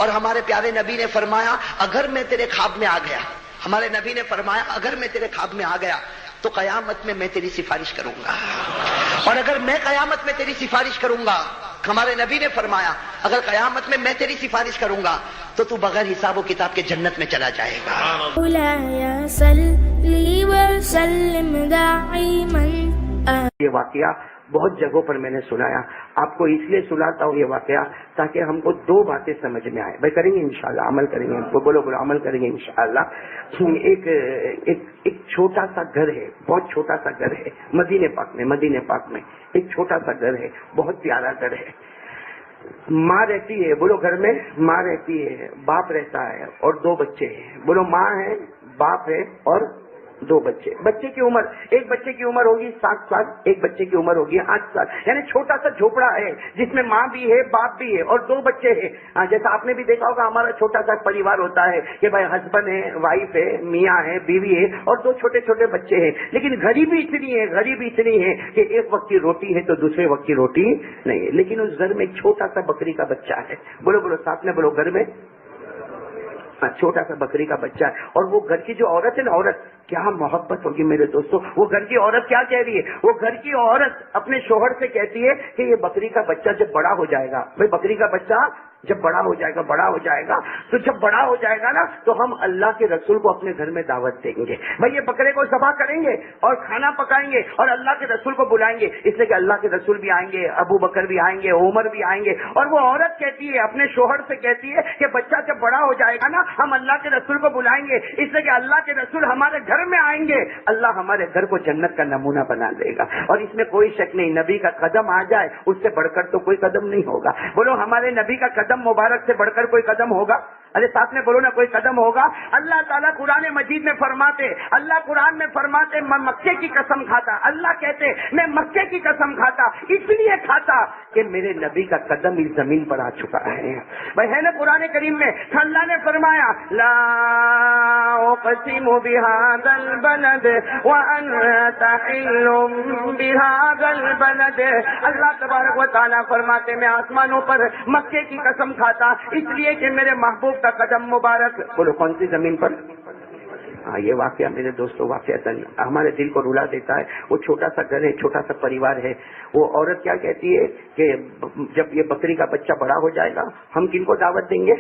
اور ہمارے پیارے نبی نے فرمایا اگر میں تیرے خواب میں آ گیا، ہمارے نبی نے فرمایا اگر میں تیرے خواب میں آ گیا تو قیامت میں تیری سفارش کروں گا، اور اگر میں قیامت میں تیری سفارش کروں گا، ہمارے نبی نے فرمایا اگر قیامت میں تیری سفارش کروں گا تو تو بغیر حساب و کتاب کے جنت میں چلا جائے گا۔ یہ واقعہ بہت جگہوں پر میں نے سنایا، آپ کو اس لیے سناتا ہوں یہ واقعہ تاکہ ہم کو دو باتیں سمجھ میں آئے۔ بھائی کریں گے انشاءاللہ، عمل کریں گے، بولو بولو عمل کریں گے انشاءاللہ۔ ایک چھوٹا سا گھر ہے، بہت چھوٹا سا گھر ہے مدینے پاک میں ایک چھوٹا سا گھر ہے، بہت پیارا گھر ہے۔ ماں رہتی ہے، بولو گھر میں ماں رہتی ہے، باپ رہتا ہے اور دو بچے ہیں، بولو ماں ہے، باپ ہے اور دو بچے۔ بچے کی عمر، ایک بچے کی عمر ہوگی 7 سال، ایک بچے کی عمر ہوگی 8 سال، یعنی چھوٹا سا جھوپڑا ہے جس میں ماں بھی ہے، باپ بھی ہے اور دو بچے ہیں۔ جیسا آپ نے بھی دیکھا ہوگا ہمارا چھوٹا سا پریوار ہوتا ہے کہ بھائی ہسبینڈ ہے، وائف ہے، میاں ہے، بیوی ہے اور دو چھوٹے چھوٹے بچے ہیں، لیکن غریبی اتنی ہے کہ ایک وقت کی روٹی ہے تو دوسرے وقت کی روٹی نہیں ہے۔ لیکن اس گھر میں ایک چھوٹا سا بکری کا بچہ ہے، بولو ساتھ میں بولو، گھر میں چھوٹا سا بکری کا بچہ ہے۔ اور وہ گھر کی جو عورت ہے نا، عورت کیا محبت ہوگی میرے دوستوں، وہ گھر کی عورت کیا کہہ رہی ہے، وہ گھر کی عورت اپنے شوہر سے کہتی ہے کہ یہ بکری کا بچہ جب بڑا ہو جائے گا، بھائی بکری کا بچہ جب بڑا ہو جائے گا تو جب بڑا ہو جائے گا نا تو ہم اللہ کے رسول کو اپنے گھر میں دعوت دیں گے، بھائی یہ بکرے کو ذبح کریں گے اور کھانا پکائیں گے اور اللہ کے رسول کو بلائیں گے، اس لیے کہ اللہ کے رسول بھی آئیں گے، ابو بکر بھی آئیں گے، عمر بھی آئیں گے۔ اور وہ عورت کہتی ہے، اپنے شوہر سے کہتی ہے کہ بچہ جب بڑا ہو جائے گا نا ہم اللہ کے رسول کو بلائیں گے، اس لیے کہ اللہ کے رسول ہمارے گھر میں آئیں گے، اللہ ہمارے گھر کو جنت کا نمونہ بنا دے گا۔ اور اس میں کوئی شک نہیں، نبی کا قدم آ جائے اس سے بڑھ کر تو کوئی قدم نہیں ہوگا۔ بولو ہمارے نبی کا قدم مبارک سے بڑھ کر کوئی قدم ہوگا؟ ارے ساتھ میں بولو نا، کوئی قدم ہوگا؟ اللہ تعالیٰ قرآن مجید میں فرماتے، اللہ قرآن میں فرماتے میں مکے کی قسم کھاتا، اللہ کہتے میں مکے کی قسم کھاتا، اس لیے کھاتا کہ میرے نبی کا قدم اس زمین پر آ چکا ہے۔ بھائی ہے نا قرآن کریم میں اللہ نے فرمایا لا اقسم بهذا البلد وانت حل بهذا البلد، اللہ تبارک و تعالیٰ فرماتے میں آسمانوں پر مکے کی قسم کھاتا اس لیے کہ میرے محبوب کا قدم مبارک، بولو کون سی زمین پر؟ یہ واقعہ میرے دوستوں واقعہ ہمارے دل کو رلا دیتا ہے۔ وہ چھوٹا سا گھر ہے، چھوٹا سا پریوار ہے، وہ عورت کیا کہتی ہے کہ جب یہ بکری کا بچہ بڑا ہو جائے گا ہم کن کو دعوت دیں گے؟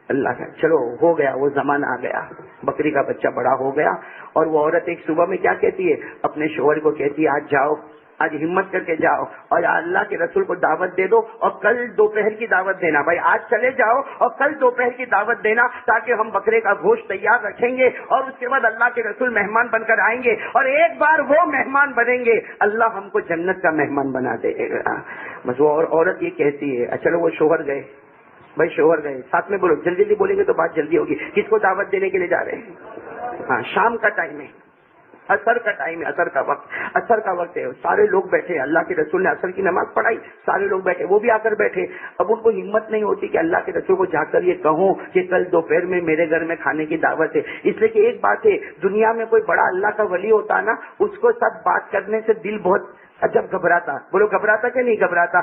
اللہ کا۔ چلو ہو گیا، وہ زمانہ آ گیا، بکری کا بچہ بڑا ہو گیا، اور وہ عورت ایک صبح میں کیا کہتی ہے، اپنے شوہر کو کہتی ہے آج جاؤ، آج ہمت کر کے جاؤ اور اللہ کے رسول کو دعوت دے دو اور کل دوپہر کی دعوت دینا، بھائی آج چلے جاؤ اور کل دوپہر کی دعوت دینا تاکہ ہم بکرے کا گوشت تیار رکھیں گے اور اس کے بعد اللہ کے رسول مہمان بن کر آئیں گے، اور ایک بار وہ مہمان بنیں گے اللہ ہم کو جنت کا مہمان بنا دے گا۔ بس وہ عورت یہ کہتی ہے، چلو وہ شوہر گئے، بھائی شوہر گئے، ساتھ میں بولو، جلدی جلدی بولیں گے تو بات جلدی ہوگی۔ کس کو دعوت دینے کے لیے جا رہے ہیں؟ ہاں شام کا ٹائم ہے، اثر کا ٹائم ہے، اثر کا وقت ہے، سارے لوگ بیٹھے، اللہ کے رسول نے اثر کی نماز پڑھائی، سارے لوگ بیٹھے، وہ بھی آ کر بیٹھے۔ اب ان کو ہمت نہیں ہوتی کہ اللہ کے رسول کو جا کر یہ کہوں کہ کل دوپہر میں میرے گھر میں کھانے کی دعوت ہے، اس لیے کہ ایک بات ہے، دنیا میں کوئی بڑا اللہ کا ولی ہوتا نا اس کو ساتھ بات کرنے سے دل بہت جب گھبراتا، بولو گھبراتا کہ نہیں گھبراتا؟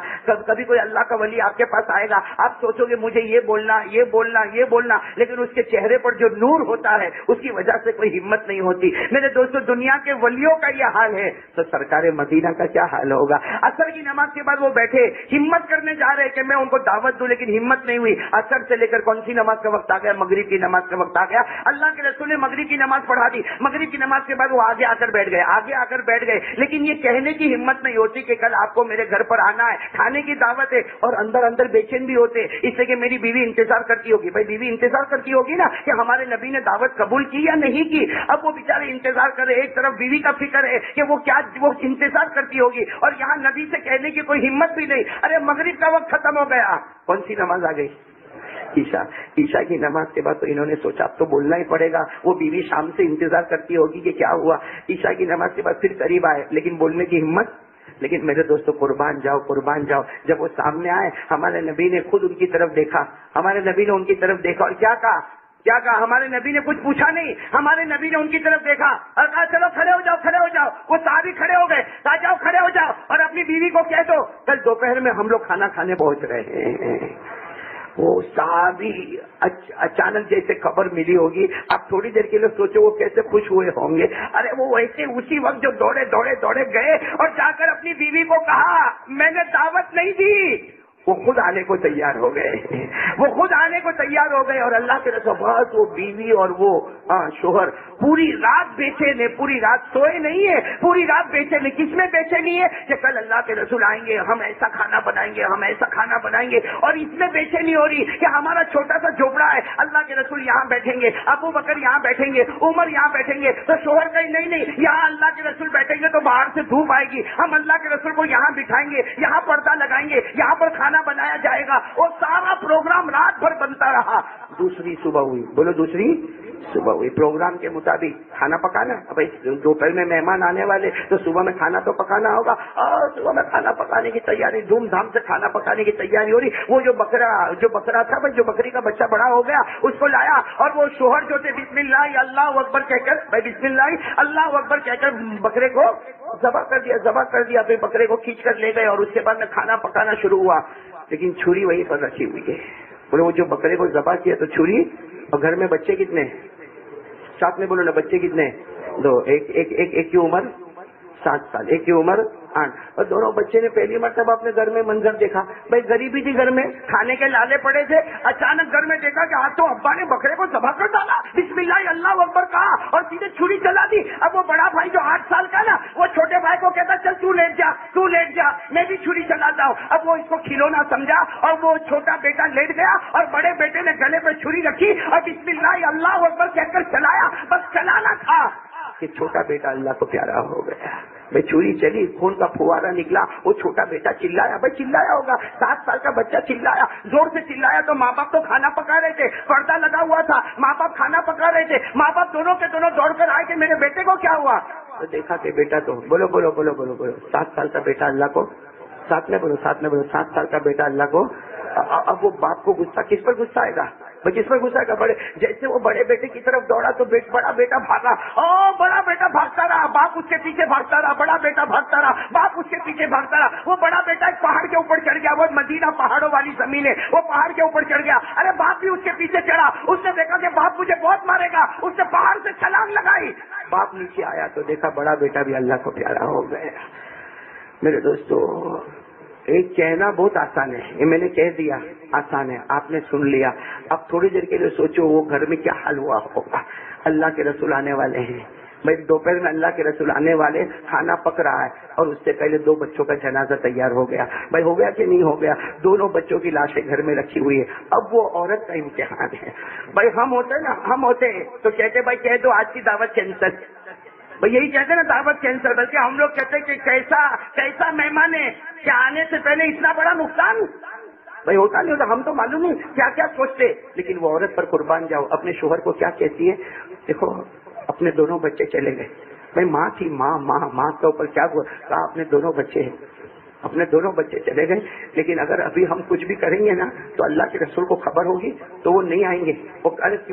کبھی کوئی اللہ کا ولی آپ کے پاس آئے گا، آپ سوچو گے مجھے یہ بولنا، لیکن اس کے چہرے پر جو نور ہوتا ہے اس کی وجہ سے کوئی ہمت نہیں ہوتی۔ میرے دوستو دنیا کے ولیوں کا یہ حال ہے تو سرکار مدینہ کا کیا حال ہوگا؟ عصر کی نماز کے بعد وہ بیٹھے ہمت کرنے جا رہے کہ میں ان کو دعوت دوں، لیکن ہمت نہیں ہوئی۔ عصر سے لے کر کون سی نماز کا وقت آ گیا؟ مغرب کی نماز کا وقت آ گیا۔ اللہ کے رسول نے مغرب کی نماز پڑھا دی، مغرب کی نماز کے بعد وہ آگے آ کر بیٹھ گئے، لیکن یہ کہنے کی ہمت نہیں ہوتی کہ کل آپ کو میرے گھر پر آنا ہے، کھانے کی دعوت ہے، اور اندر بے چین بھی ہوتے اس لیے کہ میری بیوی انتظار کرتی ہوگی۔ بھائی بیوی انتظار کرتی ہوگی نا کہ ہمارے نبی نے دعوت قبول کی یا نہیں کی۔ اب وہ بیچارے انتظار کر رہے، ایک طرف بیوی کا فکر ہے کہ وہ انتظار کرتی ہوگی، اور یہاں نبی سے کہنے کی کوئی ہمت بھی نہیں۔ ارے مغرب کا وقت ختم ہو گیا، کون سی نماز آ گئی؟ عشاء کی نماز کے بعد تو انہوں نے سوچا اب تو بولنا ہی پڑے گا۔ وہ بیوی شام سے انتظار کرتی ہوگی کہ کیا ہوا، عشاء کی نماز کے بعد پھر قریب آئے لیکن بولنے کی ہمت۔ لیکن میرے دوستو قربان جاؤ، جب وہ سامنے آئے ہمارے نبی نے خود ان کی طرف دیکھا، اور کیا کہا؟ ہمارے نبی نے کچھ پوچھا نہیں، ہمارے نبی نے ان کی طرف دیکھا اور کہا چلو کھڑے ہو جاؤ۔ وہ صحابی کھڑے ہو گئے، کہا جاؤ کھڑے ہو جاؤ اور اپنی بیوی کو کہہ دو کل دوپہر میں ہم لوگ کھانا کھانے پہنچ رہے ہیں۔ وہ صحابی اچانک جیسے خبر ملی ہوگی، آپ تھوڑی دیر کے لیے سوچو وہ کیسے خوش ہوئے ہوں گے. ارے وہ ویسے اسی وقت جو دوڑے دوڑے دوڑے گئے اور جا کر اپنی بیوی کو کہا میں نے دعوت نہیں دی، وہ خود آنے کو تیار ہو گئے، وہ خود آنے کو تیار ہو گئے. اور اللہ کے رسول بس وہ بیوی اور وہ شوہر پوری رات بے چین ہے، پوری رات سوئے نہیں ہے، پوری رات بے چین ہے. کس میں بے چینی ہے کہ کل اللہ کے رسول آئیں گے، ہم ایسا کھانا بنائیں گے، ہم ایسا کھانا بنائیں گے. اور اس میں بے چینی ہو رہی کہ ہمارا چھوٹا سا جھوپڑا ہے، اللہ کے رسول یہاں بیٹھیں گے، ابو بکر یہاں بیٹھیں گے، عمر یہاں بیٹھیں گے. تو شوہر کہیں نہیں یہاں اللہ کے رسول بیٹھیں گے تو باہر سے دھوپ آئے گی، ہم اللہ کے رسول کو یہاں بٹھائیں گے، یہاں پردہ لگائیں گے، یہاں پر کھانا بنایا جائے گا. اور سارا پروگرام رات بھر بنتا رہا. دوسری صبح ہوئی، بولو دوسری صبح ہوئی، پروگرام کے مطابق کھانا پکانا. اب دوپہر میں مہمان آنے والے تو صبح میں کھانا تو پکانا ہوگا. اور صبح میں کھانا پکانے کی تیاری، دھوم دھام سے کھانا پکانے کی تیاری ہو رہی. وہ جو بکرا تھا بھائی، جو بکری کا بچہ بڑا ہو گیا اس کو لایا، اور وہ شوہر جو تھے بسم اللہ اللہ اکبر کہہ کر، بھائی بسم اللہ اللہ اکبر کہہ کر بکرے کو ذبح کر دیا. پھر بکرے کو کھینچ کر لے گئے اور اس کے بعد میں کھانا پکانا شروع ہوا. لیکن چھری وہیں پر رکھی ہوئی ہے. بولے وہ جو بکرے کو ذبح کیا تو چھری، اور گھر میں بچے کتنے؟ ساتھ میں بولو نا، بچے کتنے؟ دو. ایک کی عمر 7 سال، ایک کی عمر 8. اور دونوں بچے نے پہلی مرتبہ اپنے گھر میں منظر دیکھا. بھائی غریبی تھی گھر میں، کھانے کے لالے پڑے تھے. اچانک گھر میں دیکھا کہ آج تو ابا نے بکرے کو ذبح کر ڈالا، بسم اللہ اللہ اکبر کہا اور سیدھے چھری چلا دی. اب وہ بڑا بھائی جو 8 سال کا نا، وہ چھوٹے بھائی کو کہتا چل تو لیٹ جا میں بھی چھری چلاتا ہوں. اب وہ اس کو کھلونا سمجھا اور وہ چھوٹا بیٹا لیٹ گیا اور بڑے بیٹے نے گلے پہ چھری رکھی اور بسم اللہ اللہ اکبر کہہ کر چلایا. بس چلانا تھا کہ چھوٹا بیٹا اللہ کو پیارا ہو گیا. بھائی چھری چلی، خون کا پھوارا نکلا. وہ چھوٹا بیٹا چلایا، بھائی چلایا ہوگا، 7 سال کا بچہ چلایا، زور سے چلایا. تو ماں باپ تو کھانا پکا رہے تھے، پردہ لگا ہوا تھا، ماں باپ کھانا پکا رہے تھے. ماں باپ دونوں کے دونوں دوڑ کر آئے کہ میرے بیٹے کو کیا ہوا. تو دیکھا کہ بیٹا تو بولو 7 سال کا بیٹا اللہ کو، ساتھ میں بولو 7 سال کا بیٹا اللہ کو. اب وہ باپ کو غصہ، کس پر غصہ آئے گا بھائی، کس پر غصہ آئے گا؟ بڑے جیسے وہ بڑے بیٹے کی طرف دوڑا تو بڑا بیٹا بھاگا. بڑا بیٹا بھاگتا رہا، باپ اس کے پیچھے بھاگتا رہا. بڑا بیٹا بھاگتا رہا، باپ اس کے پیچھے بھاگتا رہا. وہ بڑا بیٹا ایک پہاڑ کے اوپر چڑھ گیا. وہ مدینہ پہاڑوں والی زمین ہے، وہ پہاڑ کے اوپر چڑھ گیا. ارے باپ بھی اس کے پیچھے چڑھا. اس نے دیکھا کہ باپ مجھے بہت مارے گا، اس نے پہاڑ سے چھلانگ لگائی. باپ نیچے آیا تو دیکھا بڑا بیٹا بھی اللہ کو پیارا ہو گیا. میرے دوستو، ایک کہنا بہت آسان ہے، یہ میں نے کہہ دیا آسان ہے، آپ نے سن لیا. اب تھوڑی دیر کے لیے سوچو وہ گھر میں کیا حال ہوا ہوگا. اللہ کے رسول آنے والے ہیں بھائی، دوپہر میں اللہ کے رسول آنے والے، کھانا پک رہا ہے اور اس سے پہلے 2 بچوں کا جنازہ تیار ہو گیا. بھائی ہو گیا کہ نہیں ہو گیا؟ دونوں بچوں کی لاشیں گھر میں رکھی ہوئی ہے. اب وہ عورت کا امتحان ہے. بھائی ہم ہوتے تو کہتے بھائی کہہ دو آج کی دعوت کینسل. بھائی یہی کہتے ہیں نا، دعوت کینسل. بلکہ ہم لوگ کہتے ہیں کہ کیسا مہمان ہے کہ آنے سے پہلے اتنا بڑا نقصان. بھائی ہوتا نہیں ہوتا، ہم تو معلوم نہیں کیا کیا سوچتے. لیکن وہ عورت پر قربان جاؤ، اپنے شوہر کو کیا کہتی ہے؟ دیکھو اپنے دونوں بچے چلے گئے. بھائی ماں تھی، ماں کے اوپر کیا کہا؟ اپنے دونوں بچے ہیں، اپنے دونوں بچے چلے گئے. لیکن اگر ابھی ہم کچھ بھی کریں گے نا تو اللہ کے رسول کو خبر ہوگی تو وہ نہیں آئیں گے.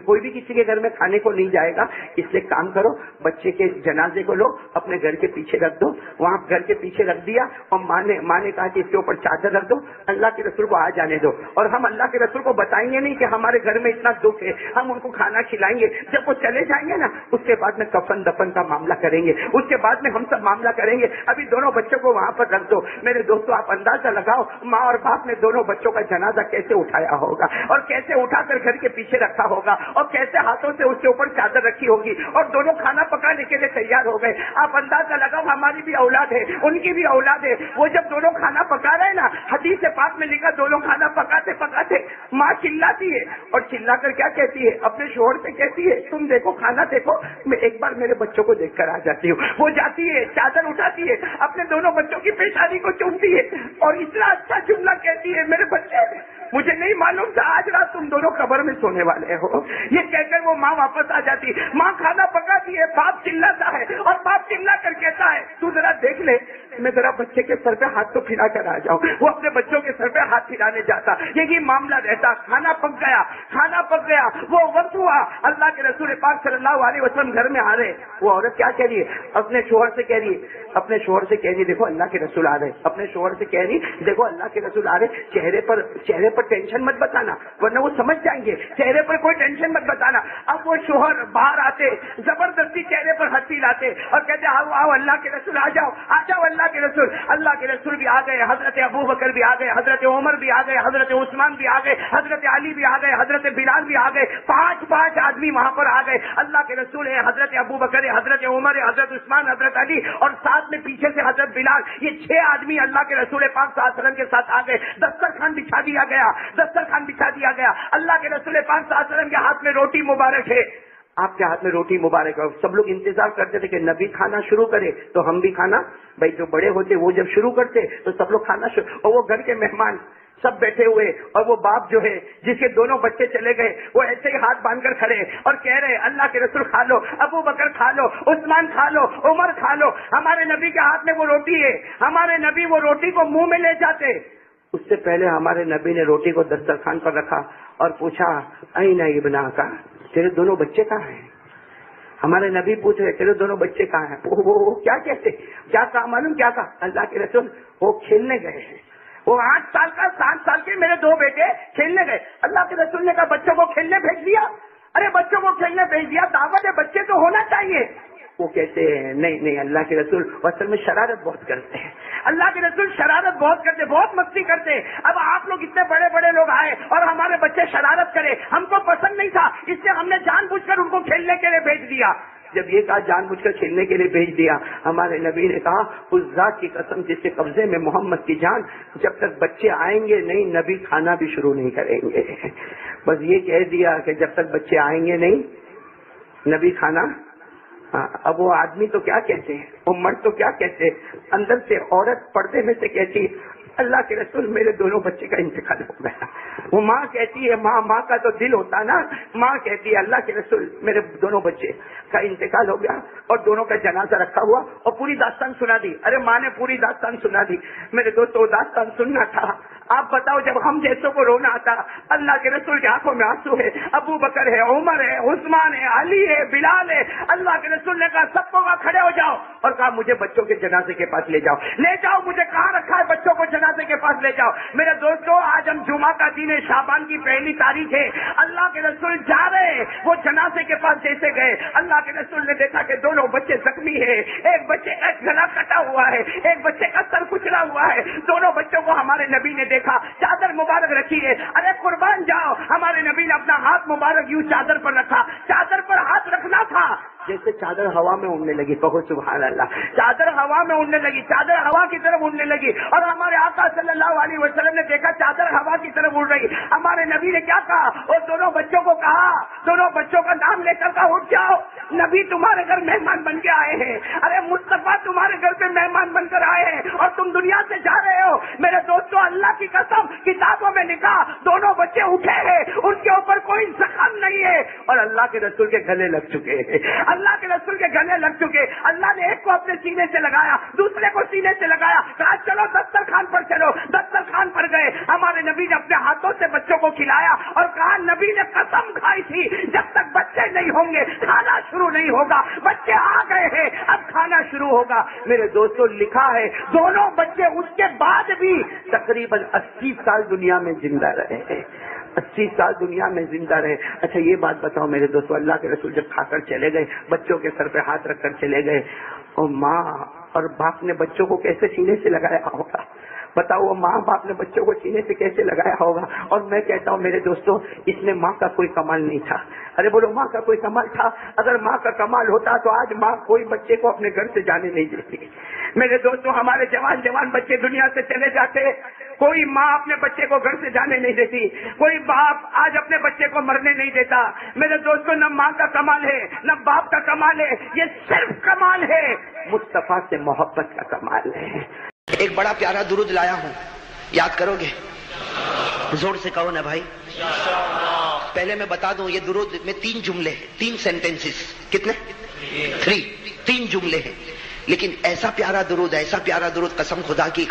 کوئی بھی کسی کے گھر میں کھانے کو نہیں جائے گا. اس لیے کام کرو، بچے کے جنازے کو لو اپنے گھر کے پیچھے رکھ دو. وہاں گھر کے پیچھے رکھ دیا اور ماں نے کہا کہ اس کے اوپر چادر رکھ دو، اللہ کے رسول کو آ جانے دو. اور ہم اللہ کے رسول کو بتائیں گے نہیں کہ ہمارے گھر میں اتنا دکھ ہے، ہم ان کو کھانا کھلائیں گے. جب وہ چلے جائیں گے نا اس کے بعد میں کفن دفن کا معاملہ کریں گے، اس کے بعد میں ہم سب معاملہ کریں گے. ابھی دونوں بچوں کو وہاں پر رکھ دو. میرے دوستو آپ اندازہ لگاؤ ماں اور باپ نے دونوں بچوں کا جنازہ کیسے اٹھایا ہوگا، اور کیسے اٹھا کر گھر کے پیچھے رکھا ہوگا، اور کیسے ہاتھوں سے اس کے اوپر چادر رکھی ہوگی، اور دونوں کھانا پکانے کے لیے تیار ہو گئے. آپ اندازہ لگاؤ ہماری بھی اولاد ہے، ان کی بھی اولاد ہے. وہ جب دونوں کھانا پکا رہے ہیں نا، حدیث پاک میں لکھا دونوں کھانا پکاتے پکاتے ماں چلاتی ہے اور چلا کر کیا کہتی ہے؟ اپنے شوہر سے کہتی ہے تم دیکھو کھانا دیکھو، میں ایک بار میرے بچوں کو دیکھ کر آ جاتی ہوں. وہ جاتی ہے، چادر اٹھاتی ہے، اپنے دونوں بچوں کی پیشانی کو چومتی ہے اور اتنا اچھا جملہ کہتی ہے، میرے بچے مجھے نہیں معلوم تھا آج رات تم دونوں قبر میں سونے والے ہو. یہ کہہ کر وہ ماں واپس آ جاتی. ماں کھانا پکاتی ہے، باپ چلاتا ہے اور باپ چلا کر کہتا ہے تو ذرا دیکھ لے میں ذرا بچے کے سر پہ ہاتھ تو پھرا کر آ جاؤں. وہ اپنے بچوں کے سر پہ ہاتھ پھرانے جاتا. یہی معاملہ رہتا. کھانا پک گیا, وہ وقت ہوا, اللہ کے رسول پاک صلی اللہ علیہ وسلم گھر میں آ رہے. وہ عورت کیا کہہ رہی ہے؟ اپنے شوہر سے کہہ رہی ہے دیکھو اللہ کے رسول آ رہے. اپنے شوہر سے کہہ رہی دیکھو اللہ کے رسول آ رہے, چہرے پر ٹینشن مت بتانا ورنہ وہ سمجھ جائیں گے, چہرے پر کوئی ٹینشن مت بتانا. اب وہ شوہر باہر آتے, زبردستی چہرے پر ہنسی لاتے اور کہتے آؤ اللہ کے رسول آ جاؤ اللہ کے رسول. اللہ کے رسول بھی آ گئے, حضرت ابو بکر بھی آ گئے, حضرت عمر بھی آ گئے, حضرت عثمان بھی آ گئے, حضرت علی بھی آ گئے, حضرت بلال بھی آ گئے. پانچ آدمی وہاں پر آ گئے. اللہ کے رسول ہے, حضرت ابو بکر ہے, حضرت عمر ہے, حضرت عثمان, حضرت علی اور ساتھ میں پیچھے سے حضرت بلال. یہ 6 آدمی اللہ کے رسول پاک صلی اللہ علیہ وسلم کے ساتھ آ گئے. دسترخوان بچھا دیا گیا. اللہ کے رسول پاک صلی اللہ علیہ وسلم کے ہاتھ میں روٹی مبارک ہے. آپ کے ہاتھ میں روٹی مبارک ہے. سب لوگ انتظار کرتے تھے کہ نبی کھانا شروع کرے تو ہم بھی کھانا. بھائی جو بڑے ہوتے وہ جب شروع کرتے تو سب لوگ کھانا شروع, اور وہ گھر کے مہمان سب بیٹھے ہوئے, اور وہ باپ جو ہے جس کے دونوں بچے چلے گئے وہ ایسے ہی ہاتھ باندھ کر کھڑے اور کہہ رہے اللہ کے رسول کھا لو, ابو بکر کھا لو, عثمان کھا لو, عمر کھا لو. ہمارے نبی کے ہاتھ میں وہ روٹی ہے, ہمارے نبی وہ روٹی کو منہ میں لے جاتے. اس سے پہلے ہمارے نبی نے روٹی کو دسترخوان پر رکھا اور پوچھا این ابنا کا, تیرے دونوں بچے کہاں ہیں؟ ہمارے نبی پوچھ رہے تیرے دونوں بچے کہاں ہیں؟ وہ کیا کہتے, کیا کہا معلوم کیا کہا؟ اللہ کے رسول وہ کھیلنے گئے ہیں. وہ 8 سال کا 7 سال کے میرے 2 بیٹے کھیلنے گئے. اللہ کے رسول نے کہا بچوں کو کھیلنے بھیج دیا. ارے بچوں کو کھیلنے بھیج دیا, دعوت ہے, بچے تو ہونا چاہیے. وہ کہتے ہیں نہیں اللہ کے رسول اصل میں شرارت بہت کرتے ہیں. اللہ کے رسول شرارت بہت کرتے, بہت مستی کرتے. اب آپ لوگ اتنے بڑے بڑے لوگ آئے اور ہمارے بچے شرارت کرے, ہم کو پسند نہیں تھا, اس سے ہم نے جان بوجھ کر ان کو کھیلنے کے لیے بھیج دیا. جب یہ کہا جان بوجھ کر کھیلنے کے لیے بھیج دیا, ہمارے نبی نے کہا اس ذات کی قسم جس کے قبضے میں محمد کی جان, جب تک بچے آئیں گے نہیں نبی کھانا بھی شروع نہیں کریں گے. بس یہ کہہ دیا کہ جب تک بچے آئیں گے نہیں نبی کھانا. اب وہ آدمی تو کیا کہتے ہیں, وہ مرد تو کیا کہتے ہیں, اندر سے عورت پردے میں سے کہتی اللہ کے رسول میرے دونوں بچے کا انتقال ہو گیا. وہ ماں کہتی ہے, ماں کا تو دل ہوتا نا, ماں کہتی ہے اللہ کے رسول میرے دونوں بچے کا انتقال ہو گیا, اور دونوں کا جنازہ رکھا ہوا, اور پوری داستان سنا دی. ارے ماں نے پوری داستان سنا دی. میرے دوستوں داستان سننا تھا. آپ بتاؤ جب ہم جیسوں کو رونا آتا, اللہ کے رسول کی آنکھوں میں آنسو ہے, ابو بکر ہے, عمر ہے, عثمان ہے, علی ہے, بلال ہے. اللہ کے رسول نے کہا سب کو کہا کھڑے ہو جاؤ, اور کہا مجھے بچوں کے جنازے کے پاس لے جاؤ, مجھے کہاں رکھا ہے, بچوں کو جنازے کے پاس لے جاؤ. میرے دوستوں آج ہم جمعہ کا دن ہے, شعبان کی پہلی تاریخ ہے. اللہ کے رسول جا رہے, وہ جنازے کے پاس جیسے گئے, اللہ کے رسول نے دیکھا کہ دونوں بچے زخمی ہیں, ایک بچے کا گلا کٹا ہوا ہے, ایک بچے کا سر کچلا ہوا ہے. دونوں بچوں کو ہمارے نبی نے دیکھا, چادر مبارک رکھی ہے. ارے قربان جاؤ, ہمارے نبی نے اپنا ہاتھ مبارک یوں چادر پر رکھا. چادر پر ہاتھ رکھنا تھا, جیسے چادر ہوا میں اڑنے لگی. کہو سبحان اللہ. چادر ہوا میں اڑنے لگی, چادر ہوا کی طرف اڑنے لگی, اور ہمارے آقا صلی اللہ علیہ وسلم نے دیکھا چادر ہوا کی طرف اڑ رہی. ہمارے نبی نے کیا کہا, اور دونوں بچوں کو کہا, دونوں بچوں کا نام لے کر کہا اٹھ جاؤ, نبی تمہارے گھر مہمان بن کے آئے ہیں. ارے مصطفیٰ تمہارے گھر پہ مہمان بن کر آئے ہیں, اور تم دنیا سے جا رہے ہو. میرے دوستوں اللہ کی قسم کتابوں میں لکھا دونوں بچے اٹھے ہیں, ان کے اوپر کوئی زخم نہیں ہے, اور اللہ کے رسول کے گلے لگ چکے ہیں. اللہ کے رسول کے گلے لگ چکے. اللہ نے ایک کو اپنے سینے سے لگایا, دوسرے کو سینے سے لگایا, کہا چلو دسترخوان پر چلو. دسترخوان پر گئے, ہمارے نبی نے اپنے ہاتھوں سے بچوں کو کھلایا, اور کہا نبی نے قسم کھائی تھی جب تک بچے نہیں ہوں گے کھانا شروع نہیں ہوگا. بچے آ گئے ہیں, اب کھانا شروع ہوگا. میرے دوستوں لکھا ہے دونوں بچے اس کے بعد بھی تقریباً 80 سال دنیا میں زندہ رہے ہیں. 80 سال دنیا میں زندہ رہے. اچھا یہ بات بتاؤ میرے دوستو, اللہ کے رسول جب کھا کر چلے گئے, بچوں کے سر پہ ہاتھ رکھ کر چلے گئے, اور ماں اور باپ نے بچوں کو کیسے سینے سے لگایا ہوگا. بتاؤ وہ ماں باپ نے بچوں کو سینے سے کیسے لگایا ہوگا. اور میں کہتا ہوں میرے دوستوں اس میں ماں کا کوئی کمال نہیں تھا. ارے بولو ماں کا کوئی کمال تھا. اگر ماں کا کمال ہوتا تو آج ماں کوئی بچے کو اپنے گھر سے جانے نہیں دیتی. میرے دوستوں ہمارے جوان بچے دنیا سے چلے جاتے, کوئی ماں اپنے بچے کو گھر سے جانے نہیں دیتی, کوئی باپ آج اپنے بچے کو مرنے نہیں دیتا. میرے دوستوں نہ ماں کا کمال ہے نہ باپ کا کمال ہے, یہ صرف کمال ہے مصطفیٰ سے محبت کا کمال ہے. ایک بڑا پیارا درود لایا ہوں, یاد کرو گے؟ زور سے کہو نا بھائی. پہلے میں بتا دوں یہ درود میں 3 جملے ہیں, 3 سینٹنسز. کتنے؟ 3 جملے ہیں. لیکن ایسا پیارا درود قسم خدا کی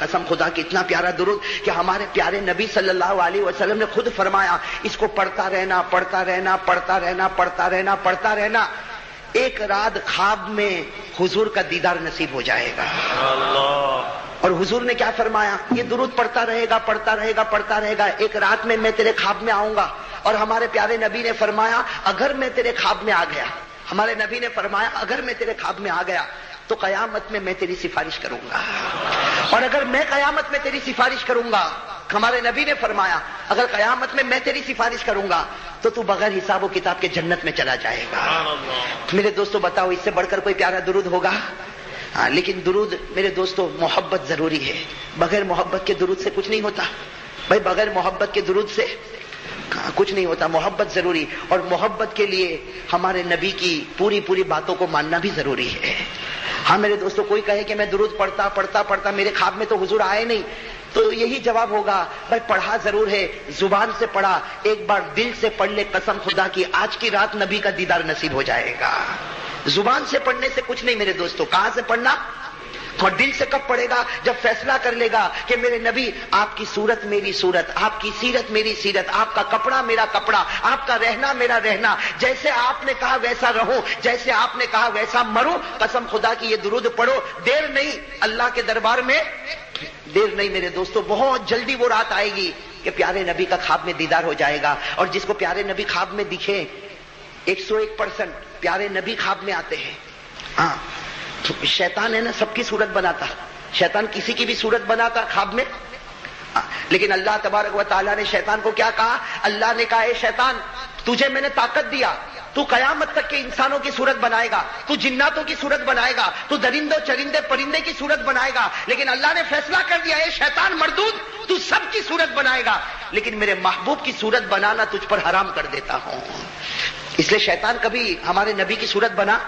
اتنا پیارا درود کہ ہمارے پیارے نبی صلی اللہ علیہ وسلم نے خود فرمایا اس کو پڑھتا رہنا ایک رات خواب میں حضور کا دیدار نصیب ہو جائے گا. اور حضور نے کیا فرمایا؟ یہ درود پڑھتا رہے گا ایک رات میں تیرے خواب میں آؤں گا. اور ہمارے پیارے نبی نے فرمایا اگر میں تیرے خواب میں آ گیا تو قیامت میں میں تیری سفارش کروں گا. اور اگر میں قیامت میں تیری سفارش کروں گا، ہمارے نبی نے فرمایا اگر قیامت میں تیری سفارش کروں گا تو تو بغیر حساب و کتاب کے جنت میں چلا جائے گا. میرے دوستو بتاؤ اس سے بڑھ کر کوئی پیارا درود ہوگا؟ ہاں، لیکن درود میرے دوستو محبت ضروری ہے. بغیر محبت کے درود سے کچھ نہیں ہوتا بھائی، بغیر محبت کے درود سے کچھ نہیں ہوتا. محبت ضروری، اور محبت کے لیے ہمارے نبی کی پوری باتوں کو ماننا بھی ضروری ہے. ہاں میرے دوستو، کوئی کہے کہ میں درود پڑھتا میرے خواب میں تو حضور آئے نہیں، تو یہی جواب ہوگا بھائی پڑھا ضرور ہے، زبان سے پڑھا، ایک بار دل سے پڑھ لے قسم خدا کی آج کی رات نبی کا دیدار نصیب ہو جائے گا. زبان سے پڑھنے سے کچھ نہیں میرے دوستو. کہاں سے پڑھنا؟ اور دل سے کب پڑھے گا؟ جب فیصلہ کر لے گا کہ میرے نبی آپ کی صورت میری صورت، آپ کی سیرت میری سیرت، آپ کا کپڑا میرا کپڑا، آپ کا رہنا میرا رہنا، جیسے آپ نے کہا ویسا رہو، جیسے آپ نے کہا ویسا مرو. قسم خدا کی یہ درود پڑھو، دیر نہیں اللہ کے دربار میں، دیر نہیں میرے دوستو. بہت جلدی وہ رات آئے گی کہ پیارے نبی کا خواب میں دیدار ہو جائے گا. اور جس کو پیارے نبی خواب میں دکھے 101% پیارے نبی خواب میں آتے ہیں. ہاں، شیطان ہے نا سب کی صورت بناتا، شیطان کسی کی بھی صورت بناتا خواب میں. لیکن اللہ تبارک و تعالیٰ نے شیطان کو کیا کہا؟ اللہ نے کہا اے شیطان تجھے میں نے طاقت دیا، تو قیامت تک کے انسانوں کی صورت بنائے گا، تو جناتوں کی صورت بنائے گا، تو درندوں چرندے پرندے کی صورت بنائے گا. لیکن اللہ نے فیصلہ کر دیا اے شیطان مردود تو سب کی صورت بنائے گا، لیکن میرے محبوب کی صورت بنانا تجھ پر حرام کر دیتا ہوں. اس لیے شیطان کبھی ہمارے نبی کی صورت بنا.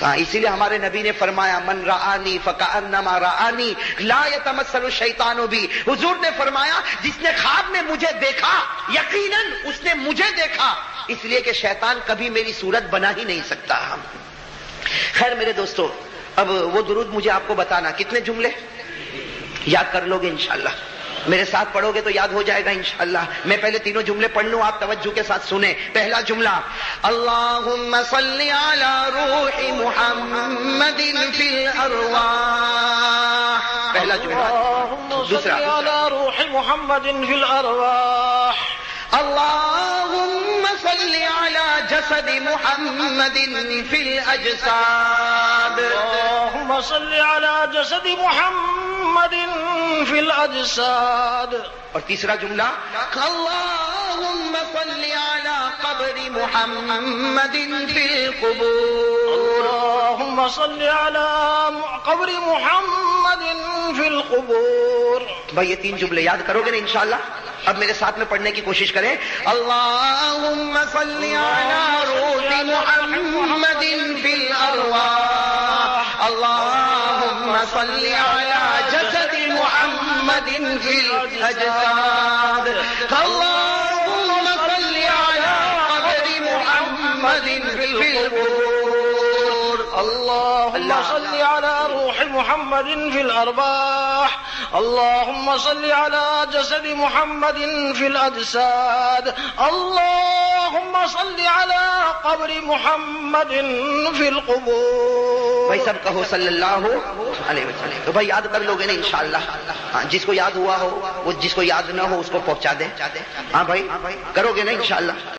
اسی لیے ہمارے نبی نے فرمایا من رآنی فکأنما رآنی لا یتمثل الشیطان بی. حضور نے فرمایا جس نے خواب میں مجھے دیکھا یقیناً اس نے مجھے دیکھا، اس لیے کہ شیطان کبھی میری صورت بنا ہی نہیں سکتا. خیر میرے دوستو، اب وہ درود مجھے آپ کو بتانا کتنے جملے یاد کر لو گے انشاءاللہ. میرے ساتھ پڑھو گے تو یاد ہو جائے گا انشاءاللہ. میں پہلے تینوں جملے پڑھ لوں، آپ توجہ کے ساتھ سنیں. پہلا جملہ اللہم صلی علی روح محمد فی الارواح، پہلا جملہ. دوسرا علی روح محمد فی الارواح. اللہم صلی علی جسد محمد فی الاجساد. اللہم صلی علی جسد محمد فی الاجساد. اور تیسرا جملہ اللہم صلی علی قبر محمد فی القبور. اللہم صلی علی قبر محمد فی القبور. بھائی یہ تین جملے یاد کرو گے نا انشاءاللہ. اب میرے ساتھ میں پڑھنے کی کوشش کریں. اللہم صلی علی روح محمد فی الارواح. اللہم صلی علی جسد محمد فی الاجساد. اللہم صلی علی قبر محمد فی القبور. اللہم صلی علی روح محمد فی الارواح. اللہم صلی علی جسد محمد فی الاجساد. اللہم صلی علی قبر محمد فی القبور. بھائی سب کہو صلی اللہ علیہ وسلم. تو بھائی یاد کر لو گے نا انشاءاللہ. ہاں جس کو یاد ہوا ہو وہ، جس کو یاد نہ ہو اس کو پہنچا دے. ہاں بھائی کرو گے نا انشاءاللہ.